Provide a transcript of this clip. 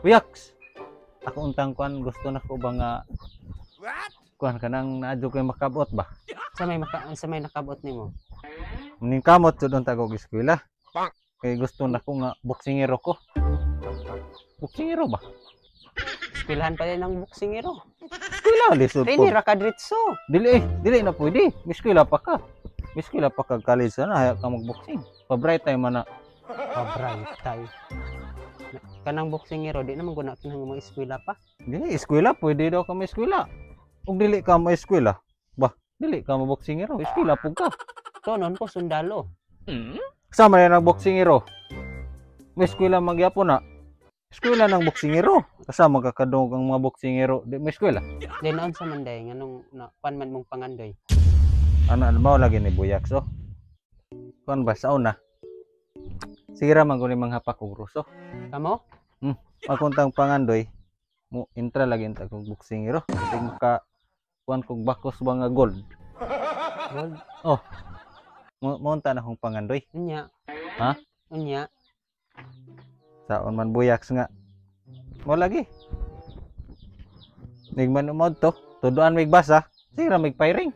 Uyaks. Ako untang kuan gusto na ko ba nga kuan kanang naadyo kay makabot ba. Sa may nakabot nimo. Ning kamot jud unta ko eskwela. Kay gusto na ko nga boksingero ko. Boksingero ba? Eskwelahan pa din ang boksingero. Eskwela lisod Dili po. ra ka diretso. Dili na pwede. Eskwela pa ka. Eskwela pa ka college na haya ka magboksing. Pa-bright time man na. Pabray tay. Kanang boksingero di naman guna kinahanglan mo eskwela pa. Dili eskwela pwede daw ka may eskwela. Ug dili ka may eskwela. Bah, dili ka mo boksingero. Eskwela pug ka. Tonon ko sundalo. Sama na ng boksingero. May eskwela magyapon na. Eskwela ng boksingero. Kasama kakadong ang mga boksingero. Di may eskwela. Di naon sa manday nganong na panman mong pangandoy. Ano mo lagi ni Buyaks oh. Kuan ba sa una? Sige ra man ko ni manghapak og ruso. Kamo? Makuntang pangandoy mo intra lagi ta kog boksingero. Kasi maka kuan kog bakos ba nga gold. Gold. Oh. Monta na kong pangandoy. Unya. Ha? Unya. Saon man Buyaks nga. Mo lagi. Nigman umod to. Tuduan mig basa. Sige ra mig firing.